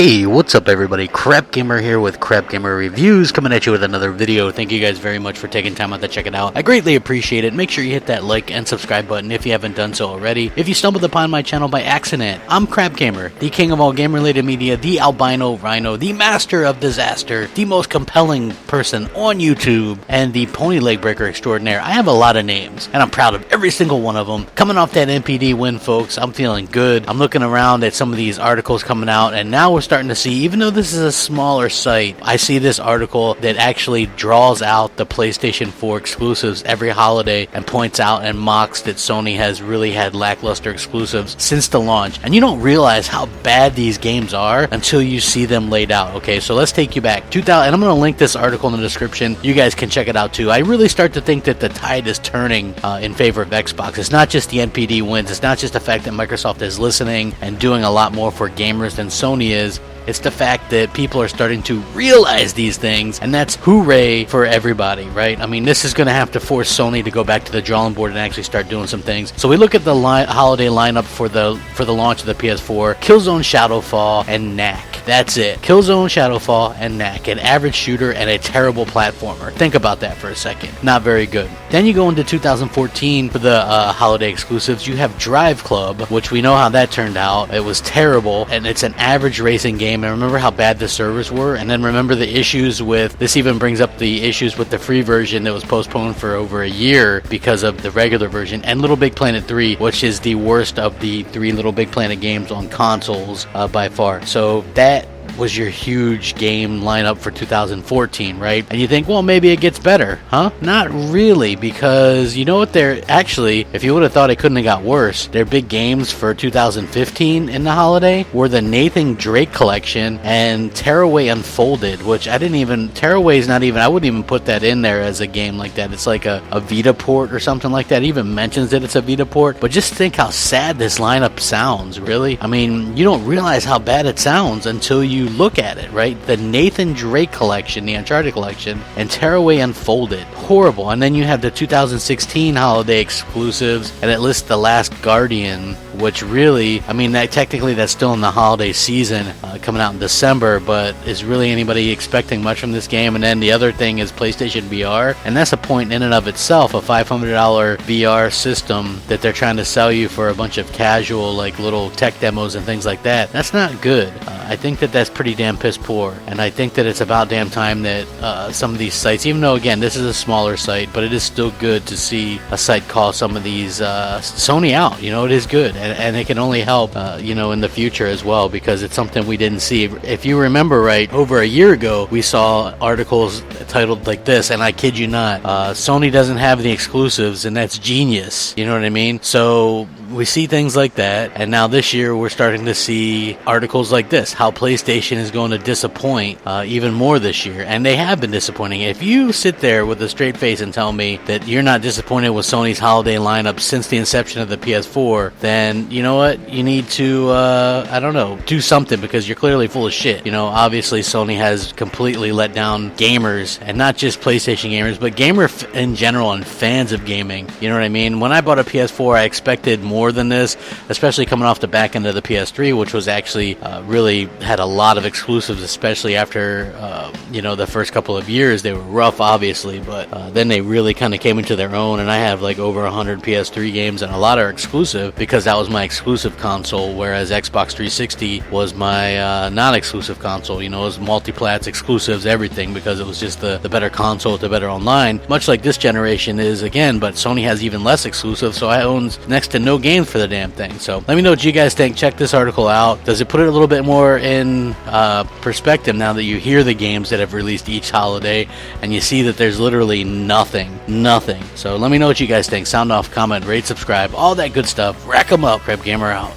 Hey, what's up everybody? Crapgamer here with Crapgamer Reviews, coming at you with another video. Thank you guys very much for taking time out to check it out. I greatly appreciate it. Make sure you hit that like and subscribe button if you haven't done so already. If you stumbled upon my channel by accident, I'm Crapgamer, the king of all game-related media, the albino rhino, the master of disaster, the most compelling person on YouTube, and the pony leg breaker extraordinaire. I have a lot of names, and I'm proud of every single one of them. Coming off that NPD win, folks, I'm feeling good. I'm looking around at some of these articles coming out, and now we're starting to see, even though this is a smaller site, I see this article that actually draws out the PlayStation 4 exclusives every holiday and points out and mocks that Sony has really had lackluster exclusives since the launch. And you don't realize how bad these games are until you see them laid out. Okay, so let's take you back. And I'm going to link this article in the description. You guys can check it out too. I really start to think that the tide is turning in favor of Xbox. It's not just the NPD wins. It's not just the fact that Microsoft is listening and doing a lot more for gamers than Sony is. It's the fact that people are starting to realize these things, and that's hooray for everybody, right? I mean, this is going to have to force Sony to go back to the drawing board and actually start doing some things. So we look at the holiday lineup for the launch of the PS4, Killzone Shadowfall, and Knack. That's it. Killzone, Shadowfall, and Knack. An average shooter and a terrible platformer. Think about that for a second. Not very good. Then you go into 2014 for the holiday exclusives. You have Drive Club, which we know how that turned out. It was terrible, and it's an average racing game. And remember how bad the servers were? And then remember the issues with, this even brings up the issues with the free version that was postponed for over a year because of the regular version, and Little Big Planet 3, which is the worst of the 3 Little Big Planet games on consoles by far. So that was your huge game lineup for 2014, right? And you think, well, maybe it gets better, huh? Not really, because you know what, they're actually, if you would have thought it couldn't have got worse, their big games for 2015 in the holiday were the Nathan Drake collection and Tearaway Unfolded, which Tearaway's not even, I wouldn't even put that in there as a game like that. It's like a Vita port or something like that. It even mentions that it's a Vita port, but just think how sad this lineup sounds, really. I mean, you don't realize how bad it sounds until you look at it, right? The Nathan Drake collection, the Uncharted collection, and Tearaway Unfolded. Horrible. And then you have the 2016 holiday exclusives, and it lists The Last Guardian, which really, I mean, technically that's still in the holiday season, coming out in December, but is really anybody expecting much from this game? And then the other thing is PlayStation VR, and that's a point in and of itself, a $500 VR system that they're trying to sell you for a bunch of casual, like, little tech demos and things like that. That's not good. I think that that's pretty damn piss poor, and I think that it's about damn time that some of these sites, even though again this is a smaller site, but it is still good to see a site call some of these Sony out. You know, it is good, and it can only help you know, in the future as well, because it's something we didn't see. If you remember right, over a year ago we saw articles titled like this, and I kid you not, Sony doesn't have the exclusives, and that's genius. You know what I mean? So we see things like that, and now this year we're starting to see articles like this, how PlayStation is going to disappoint even more this year, and they have been disappointing. If you sit there with a straight face and tell me that you're not disappointed with Sony's holiday lineup since the inception of the PS4, then you know what, you need to I don't know, do something, because you're clearly full of shit. You know, obviously Sony has completely let down gamers, and not just PlayStation gamers, but gamers in general and fans of gaming. You know what I mean? When I bought a PS4, I expected more than this, especially coming off the back end of the PS3, which was actually really had a lot of exclusives, especially after you know, the first couple of years. They were rough, obviously, but then they really kind of came into their own, and I have like over 100 PS3 games, and a lot are exclusive because that was my exclusive console, whereas Xbox 360 was my non-exclusive console. You know, it was multi-plats, exclusives, everything, because it was just the better console with the better online, much like this generation is again, but Sony has even less exclusives, so I own next to no games for the damn thing. So let me know what you guys think. Check this article out. Does it put it a little bit more in perspective now that you hear the games that have released each holiday and you see that there's literally nothing? So let me know what you guys think. Sound off, comment, rate, subscribe, all that good stuff. Rack 'em up. Crapgamer out.